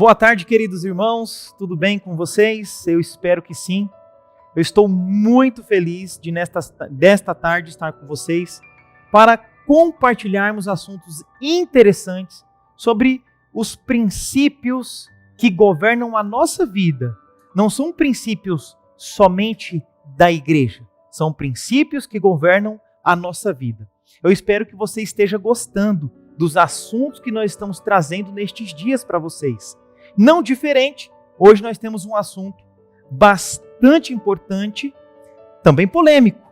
Boa tarde, queridos irmãos, tudo bem com vocês? Eu espero que sim. Eu estou muito feliz de desta tarde estar com vocês para compartilharmos assuntos interessantes sobre os princípios que governam a nossa vida. Não são princípios somente da igreja, são princípios que governam a nossa vida. Eu espero que você esteja gostando dos assuntos que nós estamos trazendo nestes dias para vocês. Não diferente, hoje nós temos um assunto bastante importante, também polêmico.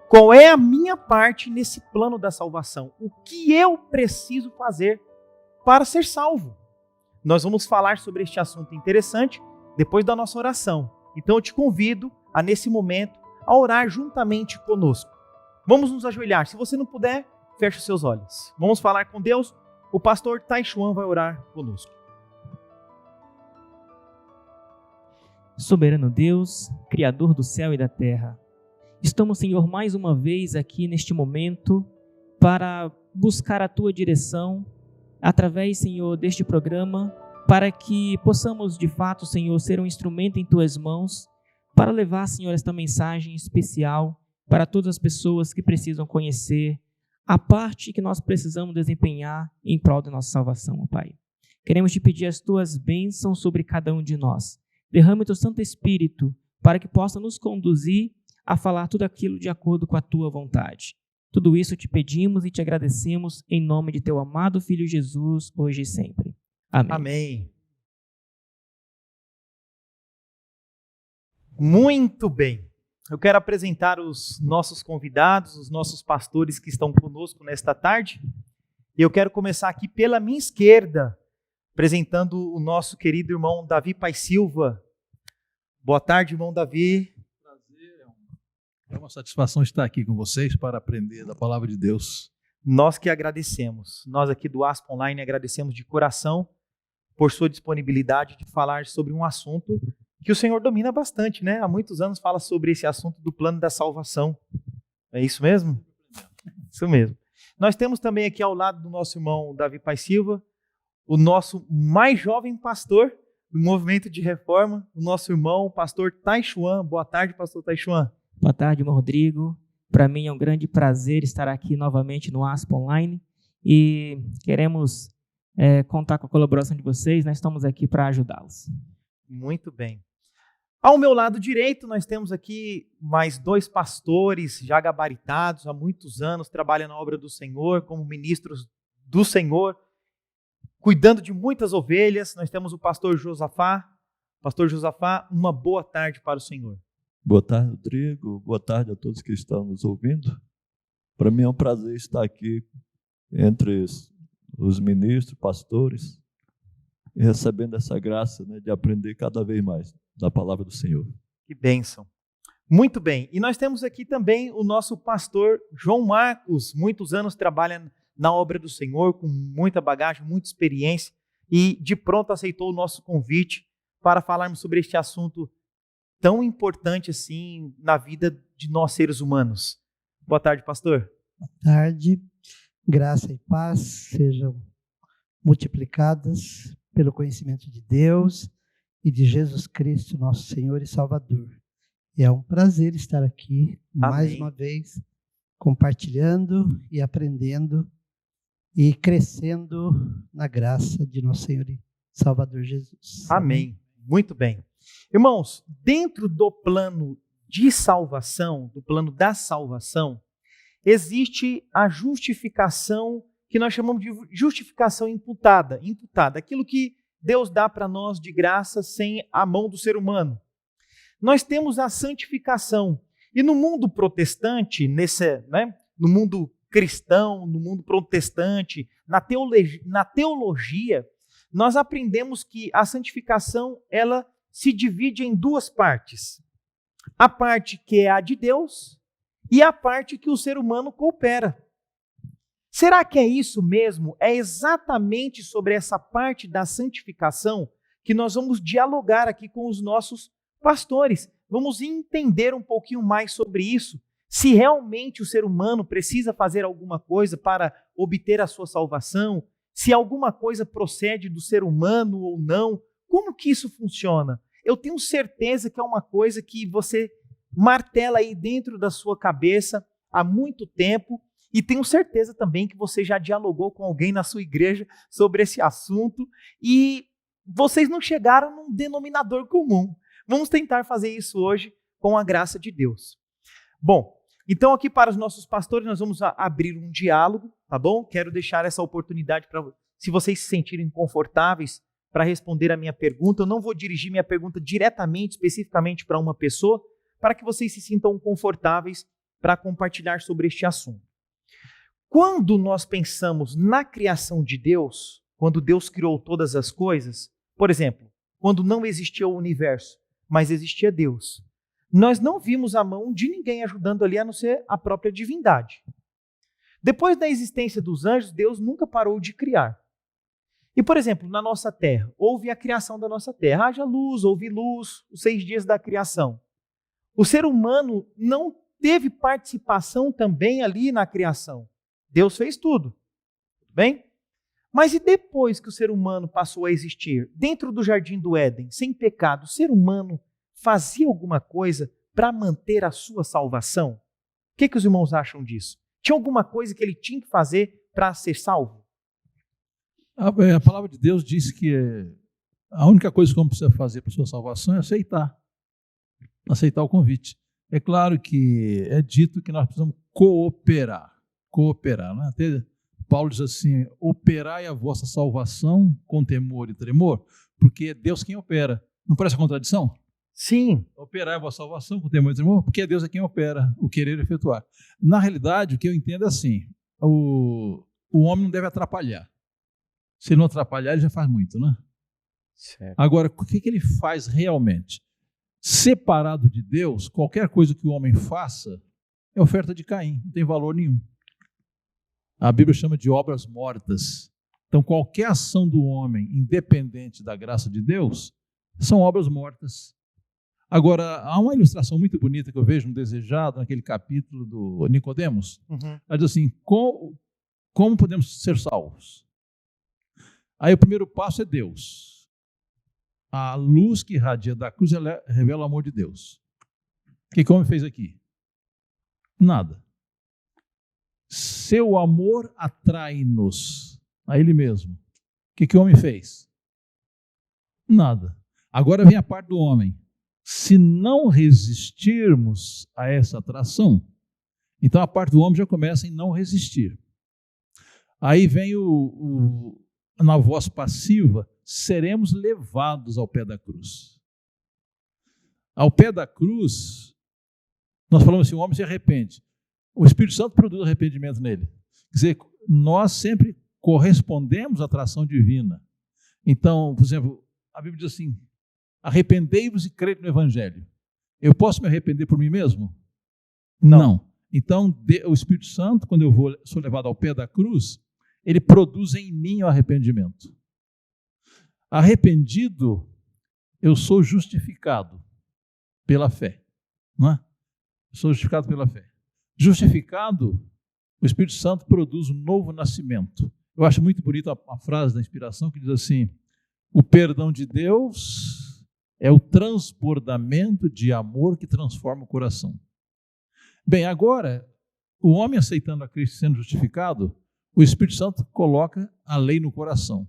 Qual é a minha parte nesse plano da salvação? O que eu preciso fazer para ser salvo? Nós vamos falar sobre este assunto interessante depois da nossa oração. Então eu te convido a, nesse momento, a orar juntamente conosco. Vamos nos ajoelhar. Se você não puder, feche os seus olhos. Vamos falar com Deus. O pastor Taishuan vai orar conosco. Soberano Deus, Criador do céu e da terra, estamos, Senhor, mais uma vez aqui neste momento para buscar a Tua direção através, Senhor, deste programa, para que possamos, de fato, Senhor, ser um instrumento em Tuas mãos para levar, Senhor, esta mensagem especial para todas as pessoas que precisam conhecer a parte que nós precisamos desempenhar em prol da nossa salvação, ó Pai. Queremos te pedir as Tuas bênçãos sobre cada um de nós. Derrame o Teu Santo Espírito para que possa nos conduzir a falar tudo aquilo de acordo com a Tua vontade. Tudo isso te pedimos e te agradecemos em nome de Teu amado Filho Jesus, hoje e sempre. Amém. Amém. Muito bem. Eu quero apresentar os nossos convidados, os nossos pastores que estão conosco nesta tarde. E eu quero começar aqui pela minha esquerda, apresentando o nosso querido irmão Davi Pai Silva. Boa tarde, irmão Davi. Prazer, é uma satisfação estar aqui com vocês para aprender da palavra de Deus. Nós que agradecemos. Nós aqui do Aspa Online agradecemos de coração por sua disponibilidade de falar sobre um assunto que o Senhor domina bastante, né? Há muitos anos fala sobre esse assunto do plano da salvação. É isso mesmo? Isso mesmo. Nós temos também aqui ao lado do nosso irmão Davi Pai Silva, o nosso mais jovem pastor do movimento de reforma, o nosso irmão, o pastor Taishuan. Boa tarde, pastor Taishuan. Boa tarde, irmão Rodrigo. Para mim é um grande prazer estar aqui novamente no Aspa Online e queremos contar com a colaboração de vocês. Nós estamos aqui para ajudá-los. Muito bem. Ao meu lado direito, nós temos aqui mais dois pastores já gabaritados, há muitos anos, trabalham na obra do Senhor, como ministros do Senhor, cuidando de muitas ovelhas. Nós temos o pastor Josafá. Pastor Josafá, uma boa tarde para o Senhor. Boa tarde, Rodrigo. Boa tarde a todos que estão nos ouvindo. Para mim é um prazer estar aqui entre os ministros, pastores, e recebendo essa graça, né, de aprender cada vez mais da palavra do Senhor. Que bênção. Muito bem. E nós temos aqui também o nosso pastor João Marcos. Muitos anos trabalha na obra do Senhor, com muita bagagem, muita experiência, e de pronto aceitou o nosso convite para falarmos sobre este assunto tão importante assim na vida de nós seres humanos. Boa tarde, pastor. Boa tarde. Graça e paz sejam multiplicadas pelo conhecimento de Deus e de Jesus Cristo, nosso Senhor e Salvador. E é um prazer estar aqui mais uma vez, compartilhando e aprendendo e crescendo na graça de nosso Senhor e Salvador Jesus. Amém. Muito bem. Irmãos, dentro do plano de salvação, do plano da salvação, existe a justificação que nós chamamos de justificação imputada, aquilo que Deus dá para nós de graça sem a mão do ser humano. Nós temos a santificação. E no mundo protestante, no mundo cristão, no mundo protestante, na teologia, nós aprendemos que a santificação ela se divide em duas partes. A parte que é a de Deus e a parte que o ser humano coopera. Será que é isso mesmo? É exatamente sobre essa parte da santificação que nós vamos dialogar aqui com os nossos pastores. Vamos entender um pouquinho mais sobre isso. Se realmente o ser humano precisa fazer alguma coisa para obter a sua salvação, Se alguma coisa procede do ser humano ou não, como que isso funciona? Eu tenho certeza que é uma coisa que você martela aí dentro da sua cabeça há muito tempo, e tenho certeza também que você já dialogou com alguém na sua igreja sobre esse assunto e vocês não chegaram num denominador comum. Vamos tentar fazer isso hoje com a graça de Deus. Bom, então aqui para os nossos pastores nós vamos abrir um diálogo, tá bom? Quero deixar essa oportunidade para, se vocês se sentirem confortáveis para responder a minha pergunta. Eu não vou dirigir minha pergunta diretamente, especificamente para uma pessoa, para que vocês se sintam confortáveis para compartilhar sobre este assunto. Quando nós pensamos na criação de Deus, quando Deus criou todas as coisas, por exemplo, quando não existia o universo, mas existia Deus, nós não vimos a mão de ninguém ajudando ali, a não ser a própria divindade. Depois da existência dos anjos, Deus nunca parou de criar. E, por exemplo, na nossa terra, houve a criação da nossa terra. Haja luz, houve luz, os 6 dias da criação. O ser humano não teve participação também ali na criação. Deus fez tudo. Tudo bem? Mas e depois que o ser humano passou a existir, dentro do jardim do Éden, sem pecado, o ser humano fazia alguma coisa para manter a sua salvação? O que os irmãos acham disso? Tinha alguma coisa que ele tinha que fazer para ser salvo? A palavra de Deus diz que a única coisa que o homem precisa fazer para a sua salvação é aceitar o convite. É claro que é dito que nós precisamos cooperar, né? Até Paulo diz assim: operai a vossa salvação com temor e tremor, porque é Deus quem opera. Não parece uma contradição? Sim. Operai a vossa salvação com temor e tremor, porque é Deus quem opera, o querer e efetuar. Na realidade, o que eu entendo é assim: o homem não deve atrapalhar. Se ele não atrapalhar, ele já faz muito, né? Certo. Agora, o que ele faz realmente? Separado de Deus, qualquer coisa que o homem faça é oferta de Caim, não tem valor nenhum. A Bíblia chama de obras mortas. Então, qualquer ação do homem, independente da graça de Deus, são obras mortas. Agora, há uma ilustração muito bonita que eu vejo no Desejado, naquele capítulo do Nicodemos. Ela diz assim: como podemos ser salvos? Aí o primeiro passo é Deus. A luz que irradia da cruz revela o amor de Deus. O que o homem fez aqui? Nada. Seu amor atrai-nos a Ele mesmo. O que o homem fez? Nada. Agora vem a parte do homem. Se não resistirmos a essa atração, então a parte do homem já começa em não resistir. Aí vem na voz passiva: seremos levados ao pé da cruz. Ao pé da cruz, nós falamos assim: o homem se arrepende. O Espírito Santo produz arrependimento nele. Quer dizer, nós sempre correspondemos à atração divina. Então, por exemplo, a Bíblia diz assim: arrependei-vos e crede no Evangelho. Eu posso me arrepender por mim mesmo? Não. Então, o Espírito Santo, quando eu sou levado ao pé da cruz, ele produz em mim o arrependimento. Arrependido, eu sou justificado pela fé. Não é? Eu sou justificado pela fé. Justificado, o Espírito Santo produz um novo nascimento. Eu acho muito bonita a frase da inspiração que diz assim: o perdão de Deus é o transbordamento de amor que transforma o coração. Bem, agora, o homem aceitando a Cristo sendo justificado, o Espírito Santo coloca a lei no coração.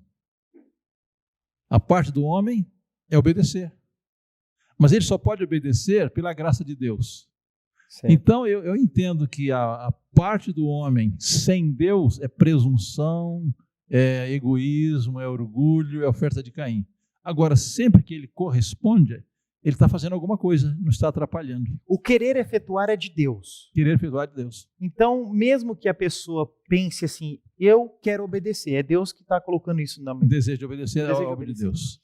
A parte do homem é obedecer. Mas ele só pode obedecer pela graça de Deus. Certo. Então, eu entendo que a parte do homem sem Deus é presunção, é egoísmo, é orgulho, é oferta de Caim. Agora, sempre que ele corresponde, ele está fazendo alguma coisa, não está atrapalhando. O querer efetuar é de Deus. Querer efetuar é de Deus. Então, mesmo que a pessoa pense assim: eu quero obedecer, é Deus que está colocando isso na mente. O desejo de obedecer é a obra de Deus.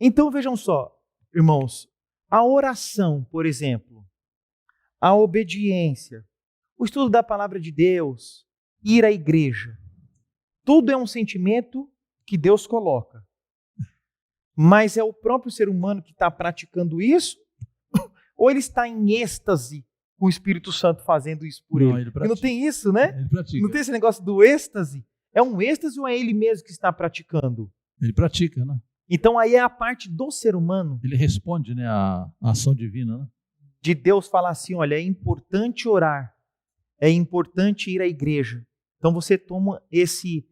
Então, vejam só, irmãos, a oração, por exemplo, a obediência, o estudo da palavra de Deus, ir à igreja, tudo é um sentimento que Deus coloca. Mas é o próprio ser humano que está praticando isso? Ou ele está em êxtase com o Espírito Santo fazendo isso por ele? Ele não tem isso, né? Ele pratica. Não tem esse negócio do êxtase? É um êxtase ou é ele mesmo que está praticando? Ele pratica, né? Então aí é a parte do ser humano. Ele responde, né, à ação divina, né? De Deus falar assim, olha, é importante orar, é importante ir à igreja. Então você toma esse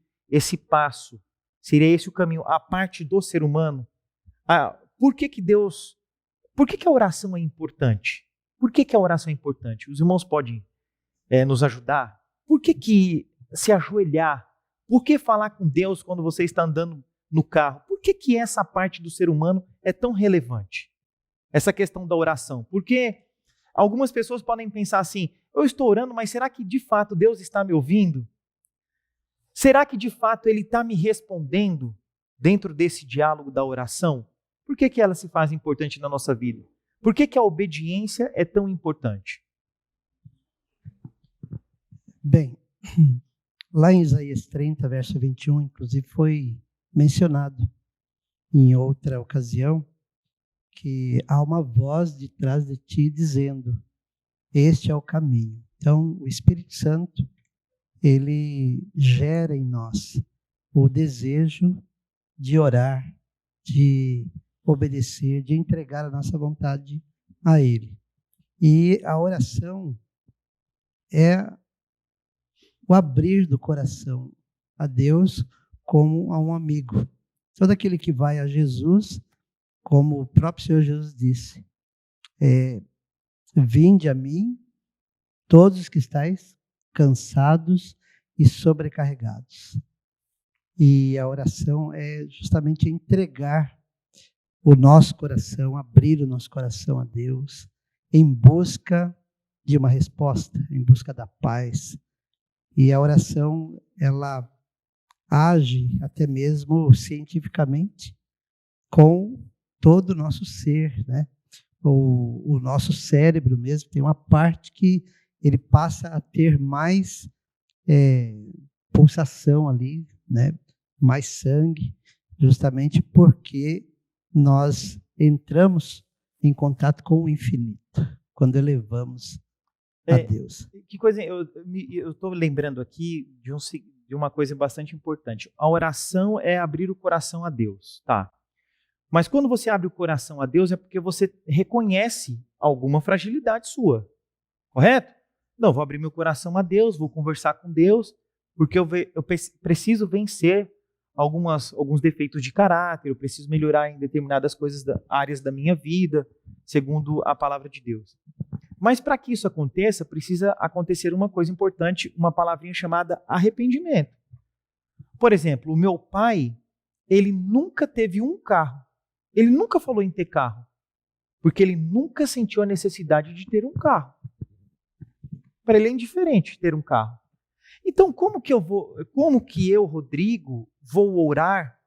passo, seria esse o caminho, a parte do ser humano. Por que a oração é importante? Por que a oração é importante? Os irmãos podem nos ajudar? Por que se ajoelhar? Por que falar com Deus quando você está andando no carro? Por que essa parte do ser humano é tão relevante? Essa questão da oração. Porque algumas pessoas podem pensar assim, eu estou orando, mas será que de fato Deus está me ouvindo? Será que de fato Ele está me respondendo dentro desse diálogo da oração? Por que ela se faz importante na nossa vida? Por que a obediência é tão importante? Bem, lá em Isaías 30, verso 21, inclusive foi mencionado em outra ocasião, que há uma voz de trás de ti dizendo, este é o caminho. Então, o Espírito Santo, ele gera em nós o desejo de orar, de obedecer, de entregar a nossa vontade a Ele. E a oração é o abrir do coração a Deus como a um amigo. Todo aquele que vai a Jesus, como o próprio Senhor Jesus disse, vinde a mim, todos os que estáis cansados e sobrecarregados. E a oração é justamente entregar o nosso coração, abrir o nosso coração a Deus, em busca de uma resposta, em busca da paz. E a oração, ela age até mesmo cientificamente com todo o nosso ser, né? O nosso cérebro mesmo tem uma parte que ele passa a ter mais pulsação ali, né? Mais sangue, justamente porque nós entramos em contato com o infinito, quando elevamos a Deus. Que coisa, eu estou lembrando aqui de uma coisa bastante importante. A oração é abrir o coração a Deus, tá? Mas quando você abre o coração a Deus é porque você reconhece alguma fragilidade sua, correto? Não, vou abrir meu coração a Deus, vou conversar com Deus, porque eu preciso vencer alguns defeitos de caráter, eu preciso melhorar em determinadas áreas da minha vida, segundo a palavra de Deus. Mas para que isso aconteça, precisa acontecer uma coisa importante, uma palavrinha chamada arrependimento. Por exemplo, o meu pai, ele nunca teve um carro. Ele nunca falou em ter carro, porque ele nunca sentiu a necessidade de ter um carro. Para ele é indiferente ter um carro. Então, como que eu, Rodrigo, vou orar?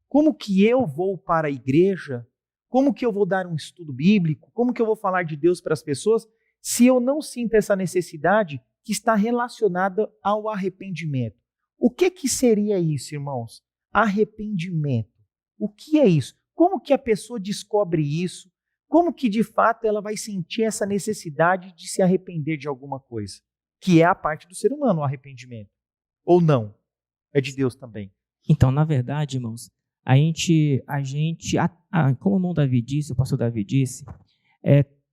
Como que eu vou para a igreja? Como que eu vou dar um estudo bíblico? Como que eu vou falar de Deus para as pessoas se eu não sinto essa necessidade que está relacionada ao arrependimento? O que seria isso, irmãos? Arrependimento. O que é isso? Como que a pessoa descobre isso? Como que, de fato, ela vai sentir essa necessidade de se arrepender de alguma coisa? Que é a parte do ser humano, o arrependimento. Ou não? É de Deus também. Então, na verdade, irmãos, como o irmão Davi disse, o pastor Davi disse,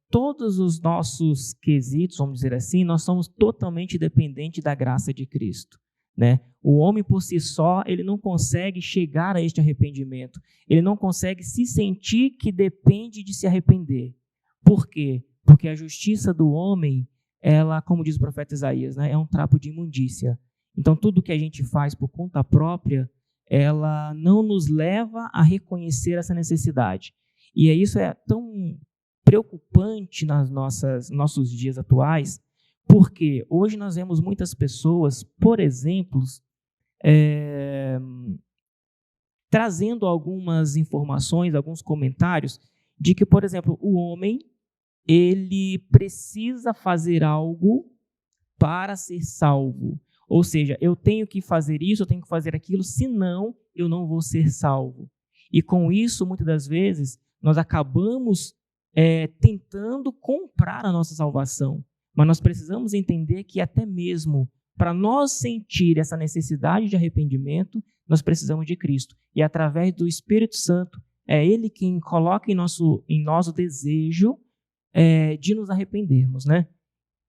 todos os nossos quesitos, vamos dizer assim, nós somos totalmente dependentes da graça de Cristo, né? O homem por si só, ele não consegue chegar a este arrependimento. Ele não consegue se sentir que depende de se arrepender. Por quê? Porque a justiça do homem, ela, como diz o profeta Isaías, né, é um trapo de imundícia. Então, tudo que a gente faz por conta própria, ela não nos leva a reconhecer essa necessidade. E isso é tão preocupante nossos dias atuais, porque hoje nós vemos muitas pessoas, por exemplo, trazendo algumas informações, alguns comentários, de que, por exemplo, o homem, ele precisa fazer algo para ser salvo. Ou seja, eu tenho que fazer isso, eu tenho que fazer aquilo, senão eu não vou ser salvo. E com isso, muitas das vezes, nós acabamos tentando comprar a nossa salvação. Mas nós precisamos entender que até mesmo para nós sentir essa necessidade de arrependimento, nós precisamos de Cristo. E através do Espírito Santo, é Ele quem coloca em nós o desejo de nos arrependermos, né?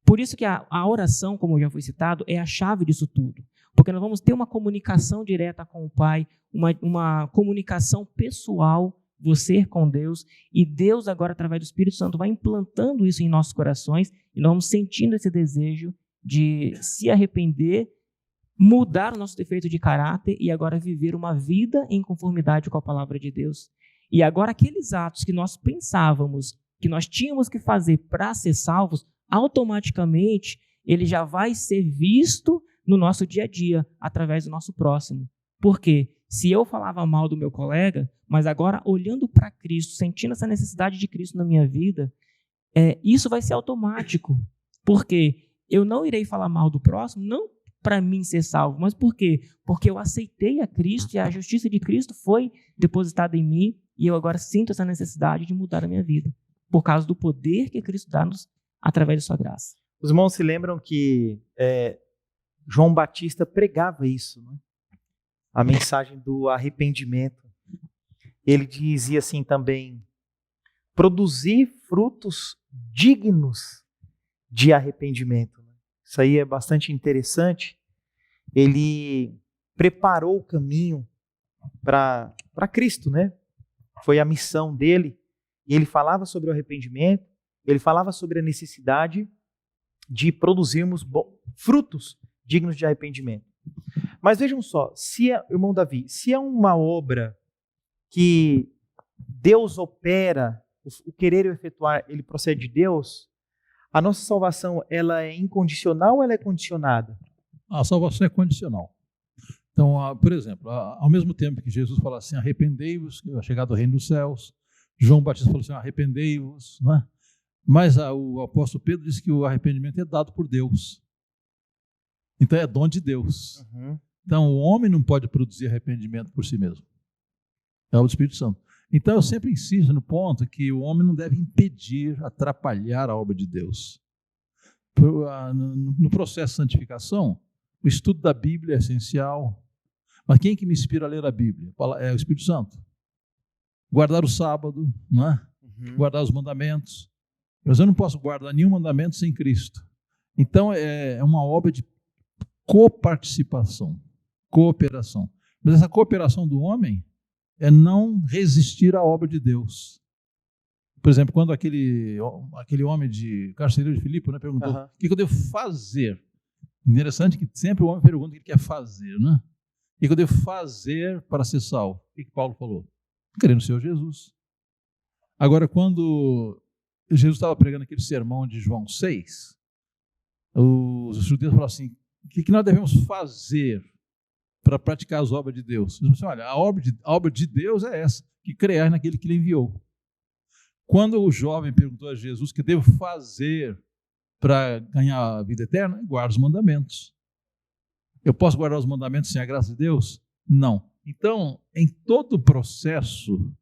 Por isso que a oração, como já foi citado, é a chave disso tudo. Porque nós vamos ter uma comunicação direta com o Pai, uma comunicação pessoal, você com Deus, e Deus agora, através do Espírito Santo, vai implantando isso em nossos corações, e nós vamos sentindo esse desejo de se arrepender, mudar o nosso defeito de caráter e agora viver uma vida em conformidade com a palavra de Deus. E agora aqueles atos que nós pensávamos que nós tínhamos que fazer para ser salvos, automaticamente ele já vai ser visto no nosso dia a dia, através do nosso próximo. Por quê? Se eu falava mal do meu colega, mas agora olhando para Cristo, sentindo essa necessidade de Cristo na minha vida, isso vai ser automático. Por quê? Eu não irei falar mal do próximo, não para mim ser salvo, mas por quê? Porque eu aceitei a Cristo e a justiça de Cristo foi depositada em mim e eu agora sinto essa necessidade de mudar a minha vida, por causa do poder que Cristo dá-nos através de sua graça. Os irmãos se lembram que João Batista pregava isso, né? A mensagem do arrependimento. Ele dizia assim também: produzir frutos dignos de arrependimento. Isso aí é bastante interessante. Ele preparou o caminho para Cristo, né? Foi a missão dele. E ele falava sobre o arrependimento, ele falava sobre a necessidade de produzirmos frutos dignos de arrependimento. Mas vejam só, irmão Davi, se é uma obra que Deus opera, o querer e o efetuar, ele procede de Deus, a nossa salvação, ela é incondicional ou ela é condicionada? A salvação é condicional. Então, por exemplo, ao mesmo tempo que Jesus fala assim, arrependei-vos, que é a chegada do reino dos céus, João Batista falou assim, arrependei-vos, não é? Mas o apóstolo Pedro disse que o arrependimento é dado por Deus. Então é dom de Deus. Uhum. Então o homem não pode produzir arrependimento por si mesmo. É o Espírito Santo. Então eu sempre insisto no ponto que o homem não deve impedir, atrapalhar a obra de Deus. No processo de santificação, o estudo da Bíblia é essencial. Mas quem que me inspira a ler a Bíblia? É o Espírito Santo. Guardar o sábado, não é? Uhum. Guardar os mandamentos. Mas eu não posso guardar nenhum mandamento sem Cristo. Então é uma obra de coparticipação, cooperação. Mas essa cooperação do homem é não resistir à obra de Deus. Por exemplo, quando aquele homem carcereiro de Filipe, né, perguntou, o que eu devo fazer? Interessante que sempre o homem pergunta o que ele quer fazer, né? O que eu devo fazer para ser salvo? O que Paulo falou? Crê no Senhor Jesus. Agora, quando Jesus estava pregando aquele sermão de João 6, os judeus falaram assim, o que nós devemos fazer para praticar as obras de Deus? Eles falaram assim, olha, a obra de Deus é essa, que crear naquele que ele enviou. Quando o jovem perguntou a Jesus o que devo fazer para ganhar a vida eterna, guarda os mandamentos. Eu posso guardar os mandamentos sem a graça de Deus? Não. Então, em todo o processo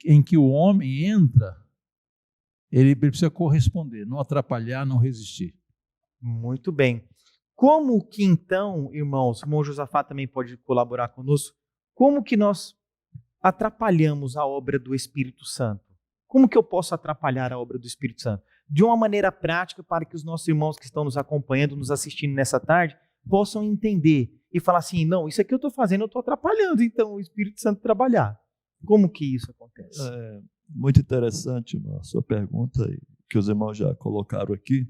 em que o homem entra, ele precisa corresponder, não atrapalhar, não resistir. Muito bem. Como que então, irmãos, o irmão Josafá também pode colaborar conosco, como que nós atrapalhamos a obra do Espírito Santo? Como que eu posso atrapalhar a obra do Espírito Santo? De uma maneira prática, para que os nossos irmãos que estão nos acompanhando, nos assistindo nessa tarde, possam entender e falar assim, não, isso aqui eu estou fazendo, eu estou atrapalhando então o Espírito Santo trabalhar. Como que isso acontece? Muito interessante a sua pergunta, que os irmãos já colocaram aqui,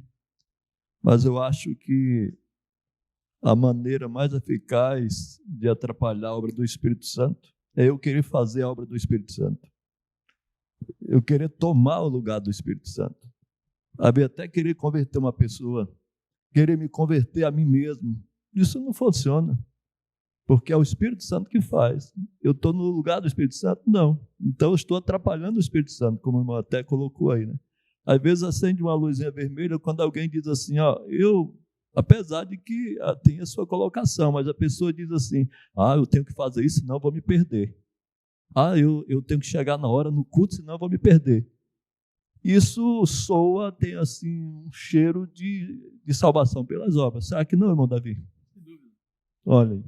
mas eu acho que a maneira mais eficaz de atrapalhar a obra do Espírito Santo é eu querer fazer a obra do Espírito Santo. Eu querer tomar o lugar do Espírito Santo. Até querer converter uma pessoa, querer me converter a mim mesmo. Isso não funciona, porque é o Espírito Santo que faz. Eu estou no lugar do Espírito Santo? Não. Então eu estou atrapalhando o Espírito Santo, como o irmão até colocou aí, né? Às vezes acende uma luzinha vermelha quando alguém diz assim, apesar de que tem a sua colocação, mas a pessoa diz assim, eu tenho que fazer isso, senão eu vou me perder. Eu tenho que chegar na hora no culto, senão eu vou me perder. isso soa, tem assim um cheiro de salvação pelas obras. Será que não, irmão Davi? Olha aí.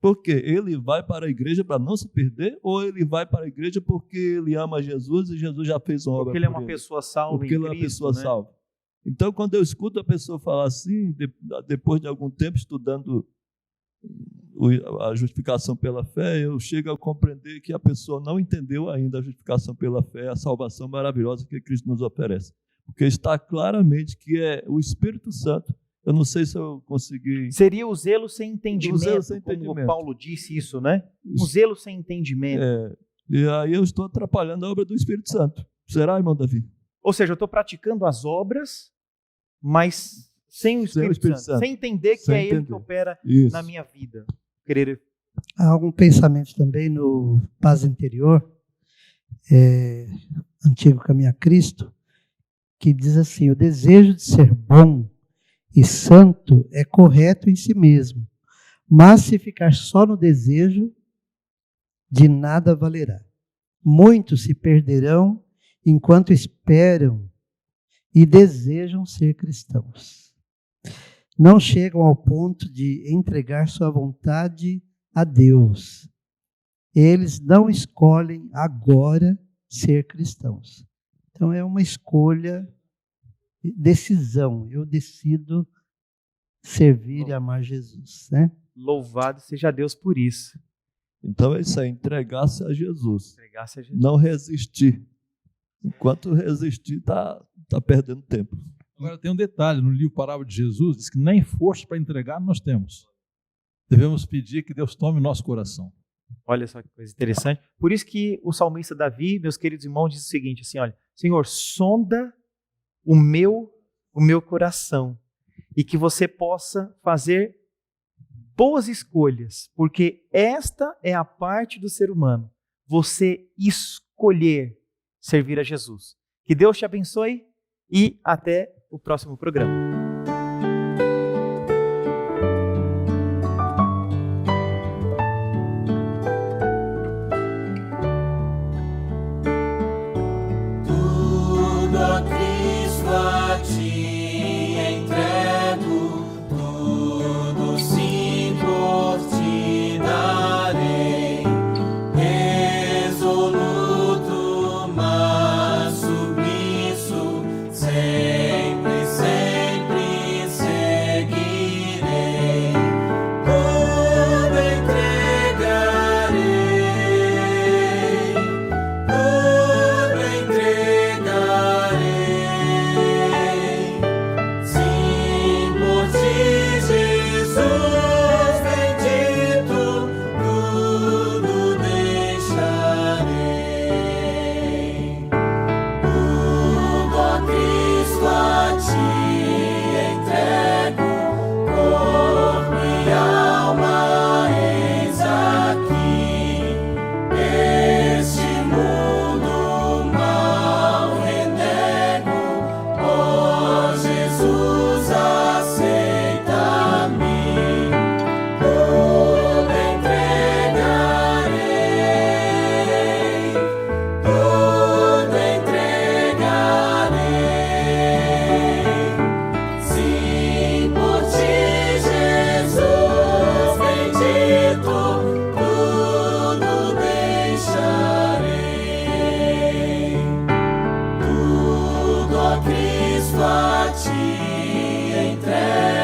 Por quê? Ele vai para a igreja para não se perder, ou ele vai para a igreja porque ele ama Jesus e Jesus já fez uma obra por ele? Porque ele é uma pessoa salva porque ele é uma pessoa salva. Então, quando eu escuto a pessoa falar assim, depois de algum tempo estudando a justificação pela fé, eu chego a compreender que a pessoa não entendeu ainda a justificação pela fé, a salvação maravilhosa que Cristo nos oferece. Porque está claramente que é o Espírito Santo. Eu não sei se eu consegui... Seria o zelo sem entendimento, zelo sem entendimento. como Paulo disse isso, né? Um zelo sem entendimento. E aí eu estou atrapalhando a obra do Espírito Santo. Será, irmão Davi? Ou seja, eu estou praticando as mas sem o Espírito Santo. Sem entender que é Ele que opera na minha vida. Há algum pensamento também no Paz Interior, Antigo Caminho a Cristo, que diz assim: o desejo de ser bom e santo é correto em si mesmo, mas se ficar só no desejo, de nada valerá. Muitos se perderão enquanto esperam e desejam ser cristãos. Não chegam ao ponto de entregar sua vontade a Deus. Eles não escolhem agora ser cristãos. Então é uma escolha, decisão. Eu decido servir e amar Jesus, né? Louvado seja Deus por isso. Então é isso aí, entregar-se a Jesus. Entregar-se a Jesus. Não resistir. Enquanto resistir, está perdendo tempo. Agora tem um detalhe, no livro Parábola de Jesus, diz que nem força para entregar nós temos. Devemos pedir que Deus tome nosso coração. Olha só que coisa interessante. Por isso que o salmista Davi, meus queridos irmãos, diz o seguinte, assim, olha: Senhor, sonda o meu coração, e que você possa fazer boas escolhas, porque esta é a parte do ser humano, você escolher servir a Jesus. Que Deus te abençoe e até o próximo programa. Cristo a ti entrego.